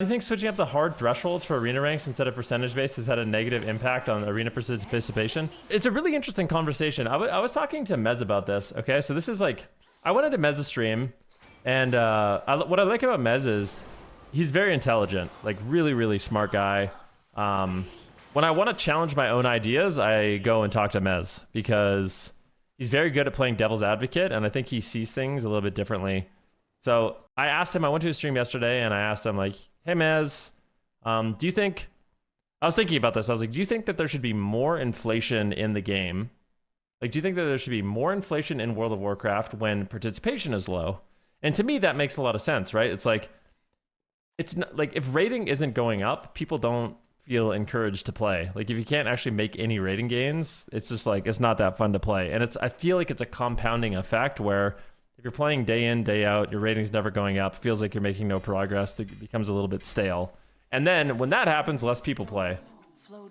Do you think switching up the hard thresholds for arena ranks instead of percentage based has had a negative impact on arena participation? It's a really interesting conversation. I was talking to Mez about this. Okay, so this is like, I went into Mez's stream, and what I like about Mez is he's very intelligent, like really, really smart guy. When I want to challenge my own ideas, I go and talk to Mez because he's very good at playing devil's advocate, and I think he sees things a little bit differently. So I asked him, I went to his stream yesterday, and I asked him like, hey Mez, do you think, I was thinking about this, I was like, do you think that there should be more inflation in the game? Like, do you think that there should be more inflation in World of Warcraft when participation is low? And to me, that makes a lot of sense, right? It's like, it's not, like, if rating isn't going up, people don't feel encouraged to play. Like, if you can't actually make any rating gains, it's just like, it's not that fun to play. And I feel like it's a compounding effect where if you're playing day in, day out, your rating's never going up, feels like you're making no progress, it becomes a little bit stale. And then when that happens, less people play.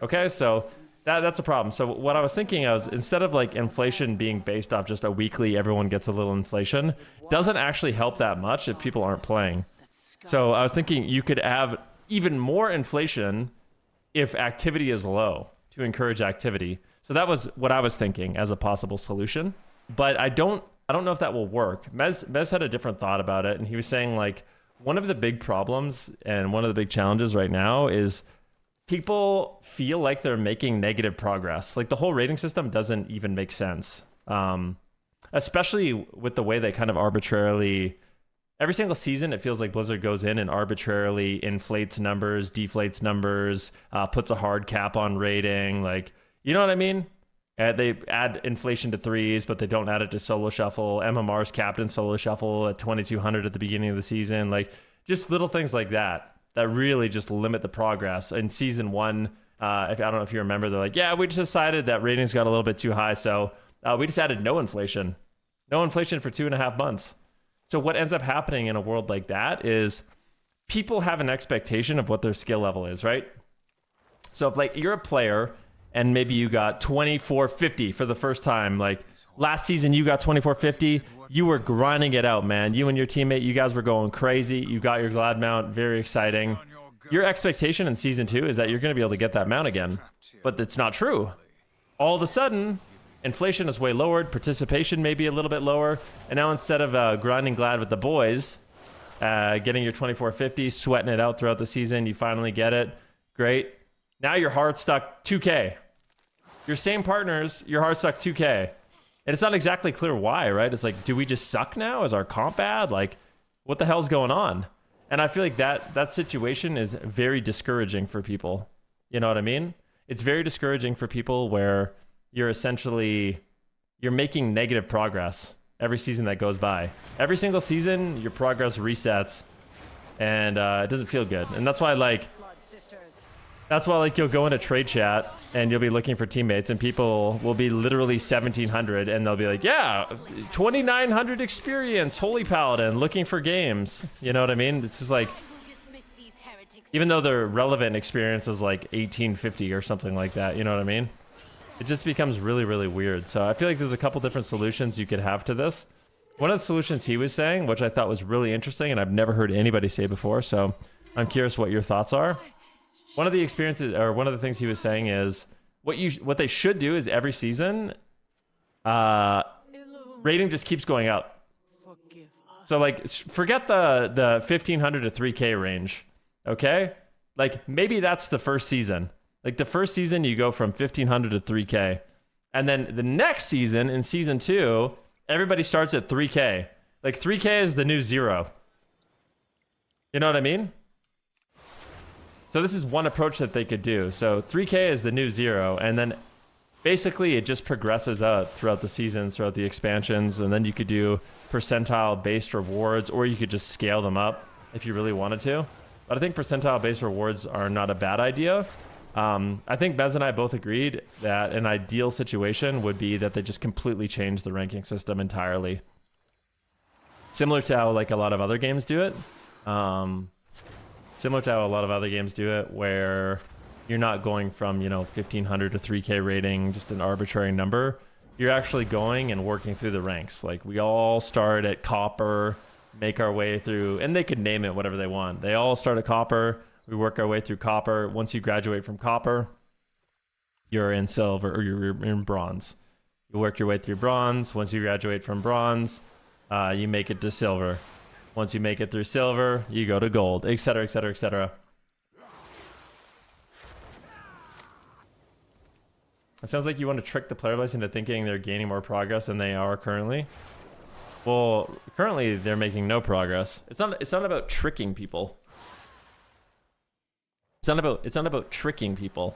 Okay, so that's a problem. So what I was thinking is, instead of like inflation being based off just a weekly, everyone gets a little inflation, doesn't actually help that much if people aren't playing. So I was thinking you could have even more inflation if activity is low to encourage activity. So that was what I was thinking as a possible solution. But I don't know if that will work. Mez had a different thought about it, and he was saying like one of the big problems and one of the big challenges right now is people feel like they're making negative progress. Like the whole rating system doesn't even make sense, especially with the way they kind of arbitrarily, every single season it feels like Blizzard goes in and arbitrarily inflates numbers, deflates numbers, puts a hard cap on rating. Like, you know what I mean? They add inflation to threes, but they don't add it to solo shuffle. MMR's capped in solo shuffle at 2,200 at the beginning of the season. Like, just little things like that really just limit the progress. In season one, I don't know if you remember, they're like, yeah, we just decided that ratings got a little bit too high, so we just added no inflation. No inflation for 2.5 months. So what ends up happening in a world like that is people have an expectation of what their skill level is, right? So if like you're a player and maybe you got 2450 for the first time, like last season you got 2450, you were grinding it out, man. You and your teammate, you guys were going crazy. You got your glad mount, very exciting. Your expectation in season 2 is that you're going to be able to get that mount again, but it's not true. All of a sudden, inflation is way lowered, participation may be a little bit lower, and now instead of grinding glad with the boys, getting your 2450, sweating it out throughout the season, you finally get it, great. Now you're hard stuck 2K. Your same partners, you're hard stuck 2K. And it's not exactly clear why, right? It's like, do we just suck now? Is our comp bad? Like, what the hell's going on? And I feel like that situation is very discouraging for people. You know what I mean? It's very discouraging for people where you're making negative progress every season that goes by. Every single season, your progress resets, and it doesn't feel good. And that's why, like, you'll go into trade chat and you'll be looking for teammates, and people will be literally 1,700, and they'll be like, yeah, 2,900 experience, Holy Paladin, looking for games. You know what I mean? It's just like, even though their relevant experience is like 1,850 or something like that, you know what I mean? It just becomes really, really weird. So I feel like there's a couple different solutions you could have to this. One of the solutions he was saying, which I thought was really interesting and I've never heard anybody say before, so I'm curious what your thoughts are. One of the experiences, or one of the things he was saying is, what they should do is every season, rating just keeps going up. So like, forget the 1,500 to 3K range, okay? Like, maybe that's the first season. Like, the first season, you go from 1,500 to 3K. And then the next season, in season 2, everybody starts at 3K. Like, 3K is the new 0. You know what I mean? So this is one approach that they could do. So 3K is the new 0, and then basically it just progresses out throughout the seasons, throughout the expansions, and then you could do percentile-based rewards, or you could just scale them up if you really wanted to. But I think percentile-based rewards are not a bad idea. I think Bez and I both agreed that an ideal situation would be that they just completely change the ranking system entirely. Similar to how like a lot of other games do it. Similar to how a lot of other games do it, where you're not going from, 1,500 to 3K rating, just an arbitrary number. You're actually going and working through the ranks. Like, we all start at copper, make our way through, and they could name it whatever they want. They all start at copper. We work our way through copper. Once you graduate from copper, you're in silver, or you're in bronze. You work your way through bronze. Once you graduate from bronze, you make it to silver. Once you make it through silver, you go to gold, etc., etc., etc. It sounds like you want to trick the player base into thinking they're gaining more progress than they are currently. Well, currently they're making no progress. It's not about tricking people. It's not about tricking people.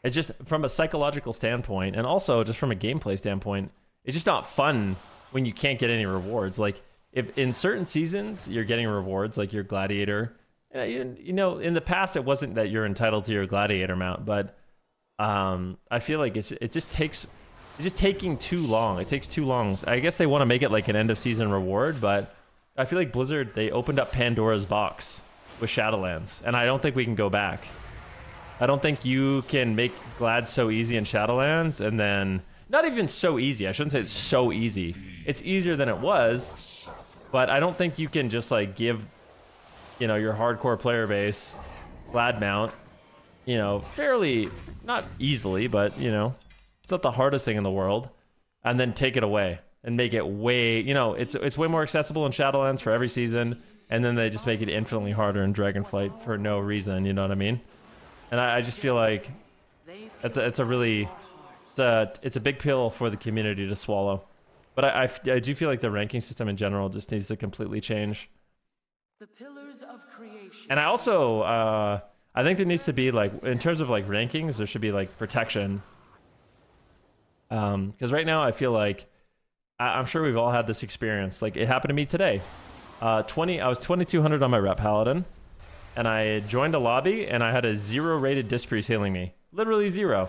It's just from a psychological standpoint, and also just from a gameplay standpoint, it's just not fun when you can't get any rewards. Like, if in certain seasons you're getting rewards, like your gladiator, you know, in the past it wasn't that you're entitled to your gladiator mount, but I feel like it's just taking too long. It takes too long. I guess they want to make it like an end of season reward, but I feel like Blizzard, they opened up Pandora's box with Shadowlands, and I don't think we can go back. I don't think you can make Glad so easy in Shadowlands, and then not even so easy. I shouldn't say it's so easy. It's easier than it was, but I don't think you can just like give, you know, your hardcore player base Glad mount, you know, fairly, not easily, but you know, it's not the hardest thing in the world, and then take it away and make it way, you know, it's way more accessible in Shadowlands for every season, and then they just make it infinitely harder in Dragonflight for no reason. You know what I mean? And I just feel like it's a big pill for the community to swallow. But I do feel like the ranking system in general just needs to completely change. The pillars of creation. And I also I think there needs to be, like, in terms of like rankings, there should be like protection. Because right now I feel like I'm sure we've all had this experience. Like, it happened to me today. I was 2200 on my rep paladin, and I joined a lobby and I had a 0 rated disc priest healing me, literally 0.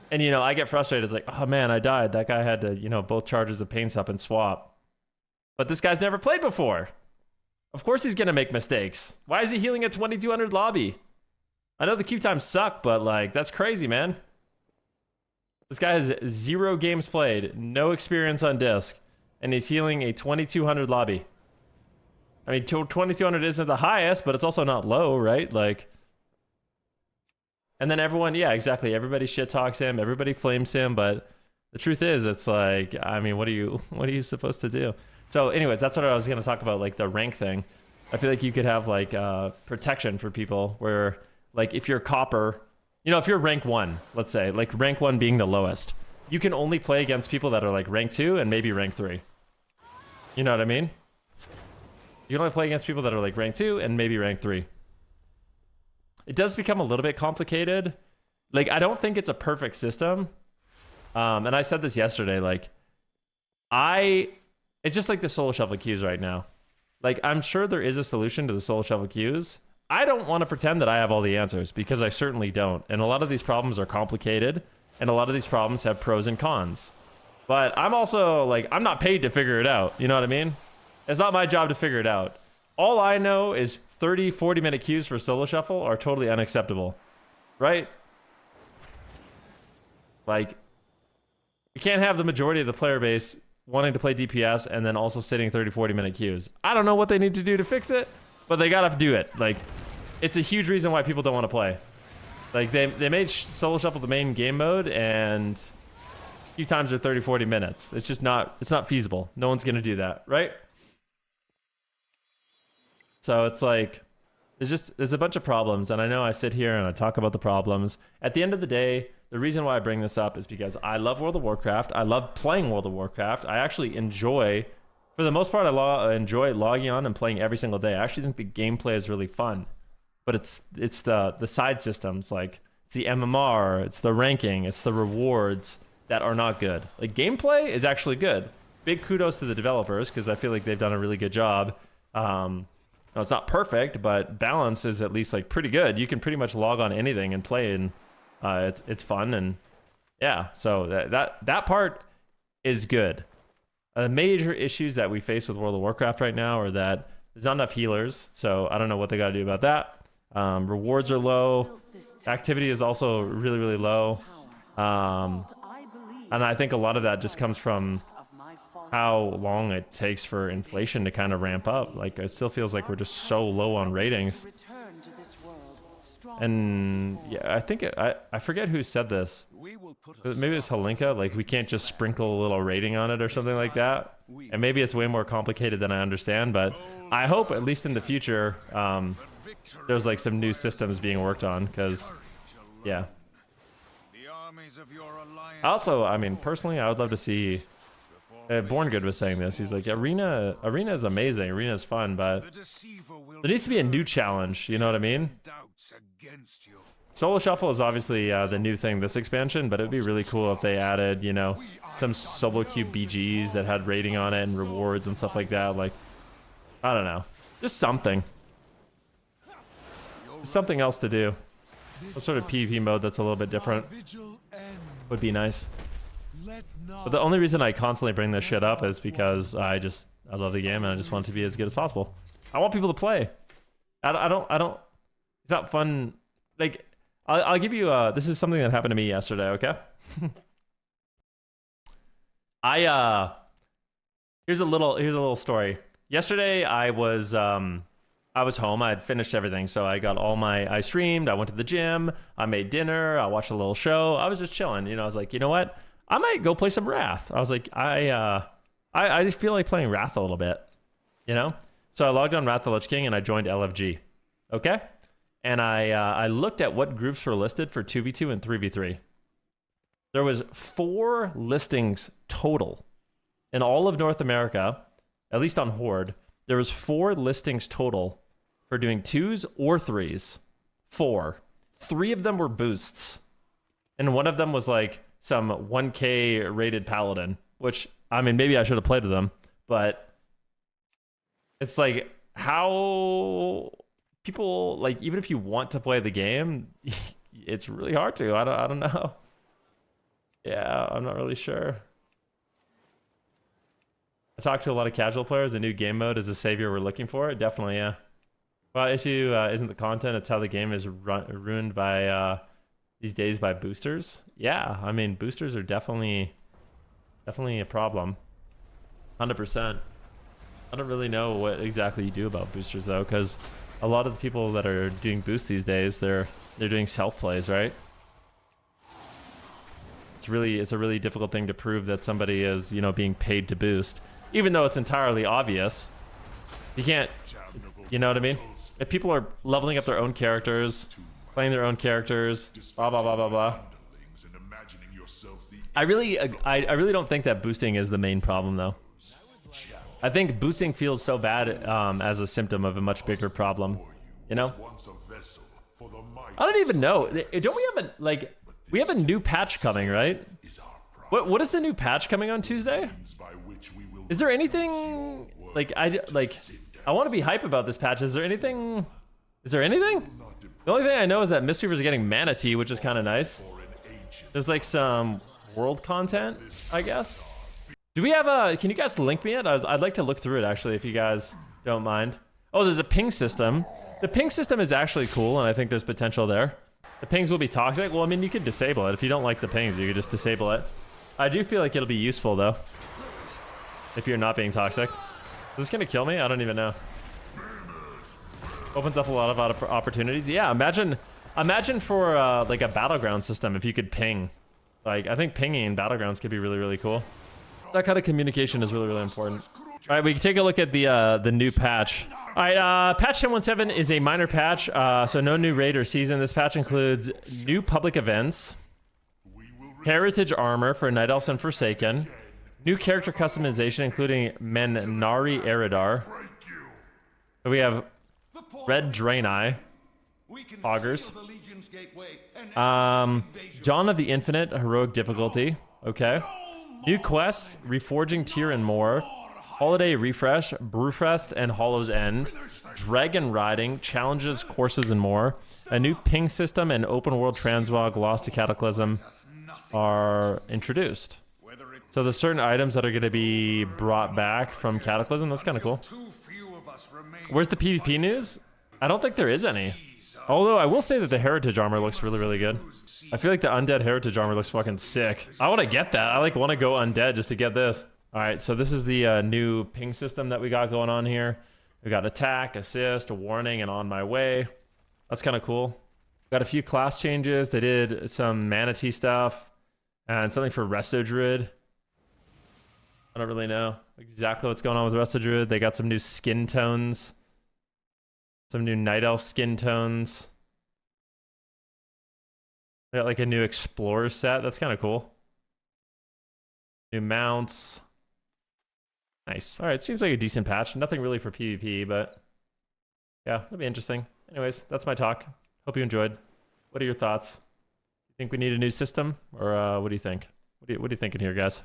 And you know, I get frustrated. It's like, oh man, I died. That guy had to, you know, both charges of pain sup and swap. But this guy's never played before. Of course he's gonna make mistakes. Why is he healing a 2200 lobby? I know the queue times suck, but like, that's crazy, man. This guy has 0 games played, no experience on disc, and he's healing a 2200 lobby. I mean, 2200 isn't the highest, but it's also not low, right? Like, and then everyone, yeah, exactly. Everybody shit talks him, everybody flames him, but the truth is, it's like, I mean, what are you supposed to do? So anyways, that's what I was going to talk about, like the rank thing. I feel like you could have like protection for people where, like, if you're copper, you know, if you're rank 1, let's say, like rank 1 being the lowest, you can only play against people that are like rank 2 and maybe rank 3. You know what I mean? You can only play against people that are like rank 2 and maybe rank 3. It does become a little bit complicated. Like, I don't think it's a perfect system. And I said this yesterday, like, it's just like the Soul Shuffle queues right now. Like, I'm sure there is a solution to the Soul Shuffle queues. I don't want to pretend that I have all the answers, because I certainly don't. And a lot of these problems are complicated, and a lot of these problems have pros and cons. But I'm also, like, I'm not paid to figure it out. You know what I mean? It's not my job to figure it out. All I know is 30, 40-minute queues for Solo Shuffle are totally unacceptable. Right? Like, you can't have the majority of the player base wanting to play DPS and then also sitting 30, 40-minute queues. I don't know what they need to do to fix it, but they gotta do it. Like, it's a huge reason why people don't want to play. Like, they made Solo Shuffle the main game mode, and queue times are 30, 40 minutes. It's just not, it's not feasible. No one's gonna do that, right? So it's like, there's a bunch of problems, and I know I sit here and I talk about the problems. At the end of the day, the reason why I bring this up is because I love World of Warcraft. I love playing World of Warcraft. I actually enjoy, for the most part, I enjoy logging on and playing every single day. I actually think the gameplay is really fun, but it's the side systems, like it's the MMR, it's the ranking, it's the rewards that are not good. Like, gameplay is actually good. Big kudos to the developers, because I feel like they've done a really good job. No, it's not perfect, but balance is at least like pretty good. You can pretty much log on anything and play, and it's fun, and yeah. So that part is good. The major issues that we face with World of Warcraft right now are that there's not enough healers, so I don't know what they got to do about that. Rewards are low. Activity is also really, really low. And I think a lot of that just comes from how long it takes for inflation to kind of ramp up. Like, it still feels like we're just so low on ratings. Return to this world, strong. And yeah, I think I forget who said this. Maybe it's Halinka. Like, we can't just sprinkle a little rating on it or something like that. And maybe it's way more complicated than I understand. But I hope, at least in the future, there's like some new systems being worked on. Because, yeah. Also, I mean, personally, I would love to see. Born Good was saying this. He's like, Arena is amazing. Arena is fun, but there needs to be a new challenge. You know what I mean? Solo Shuffle is obviously the new thing this expansion, but it'd be really cool if they added, you know, some solo queue BGs that had rating on it and rewards and stuff like that. Like, I don't know, just something else to do. Some sort of PvP mode that's a little bit different would be nice. But the only reason I constantly bring this shit up is because I love the game and I just want it to be as good as possible. I want people to play. I don't. It's not fun. Like, I'll give you. This is something that happened to me yesterday. Okay. Here's a little story. Yesterday I was home. I had finished everything, so I got I streamed. I went to the gym. I made dinner. I watched a little show. I was just chilling. You know, I was like, you know what? I might go play some Wrath. I was like, I just feel like playing Wrath a little bit, you know? So I logged on Wrath the Lich King and I joined LFG, okay? And I looked at what groups were listed for 2v2 and 3v3. There was 4 listings total in all of North America, at least on Horde. There was 4 listings total for doing 2s or 3s. 4. 3 of them were boosts. And one of them was like some 1k rated paladin, which, I mean, maybe I should have played with them, but it's like, how people, like, even if you want to play the game, it's really hard to. I don't know. Yeah, I'm not really sure. I talked to a lot of casual players. The new game mode is the savior we're looking for. Definitely, yeah. Well, issue isn't the content, it's how the game is ruined by these days by boosters. Yeah, I mean, boosters are definitely a problem. 100%. I don't really know what exactly you do about boosters though, because a lot of the people that are doing boosts these days, they're doing self plays, right? It's a really difficult thing to prove that somebody is, you know, being paid to boost, even though it's entirely obvious. You can't, you know what I mean? If people are leveling up their own characters, playing their own characters, blah blah blah blah blah. I really don't think that boosting is the main problem though. I think boosting feels so bad as a symptom of a much bigger problem, you know? I don't even know. Don't we have we have a new patch coming, right? What is the new patch coming on Tuesday? Is there anything I want to be hype about this patch. Is there anything? The only thing I know is that Mistweavers are getting Manatee, which is kind of nice. There's like some world content, I guess. Do we have can you guys link me it? I'd like to look through it actually, if you guys don't mind. Oh, there's a ping system. The ping system is actually cool, and I think there's potential there. The pings will be toxic. Well, I mean, you could disable it. If you don't like the pings, you could just disable it. I do feel like it'll be useful though, if you're not being toxic. Is this gonna kill me? I don't even know. Opens up a lot of opportunities. Yeah, imagine for like a battleground system if you could ping. Like, I think pinging in battlegrounds could be really, really cool. That kind of communication is really, really important. All right, we can take a look at the new patch. All right, patch 10.17 is a minor patch, so no new raid or season. This patch includes new public events, heritage armor for Night Elves and Forsaken, new character customization including Menari Eridar. So we have Red Draenei, Augurs, Dawn of the Infinite, heroic difficulty. Okay. New quests, Reforging Tier and more. Holiday Refresh, Brewfest, and Hollow's End. Dragon Riding, Challenges, Courses, and more. A new ping system and open world transmog Lost to Cataclysm are introduced. So there's certain items that are going to be brought back from Cataclysm. That's kind of cool. Where's the PvP news? I don't think there is any. Although I will say that the Heritage armor looks really, really good. I feel like the Undead Heritage armor looks fucking sick. I want to get that. I want to go Undead just to get this. All right, so this is the new ping system that we got going on here. We got attack, assist, a warning, and on my way. That's kind of cool. Got a few class changes. They did some manatee stuff and something for Resto Druid. I don't really know exactly what's going on with Resto Druid. They got some new skin tones. Some new Night Elf skin tones. They got like a new Explorer set. That's kind of cool. New mounts. Nice. All right, seems like a decent patch. Nothing really for PvP, but yeah, that'll be interesting. Anyways, that's my talk. Hope you enjoyed. What are your thoughts? You think we need a new system, or what do you think? What are you thinking here, guys?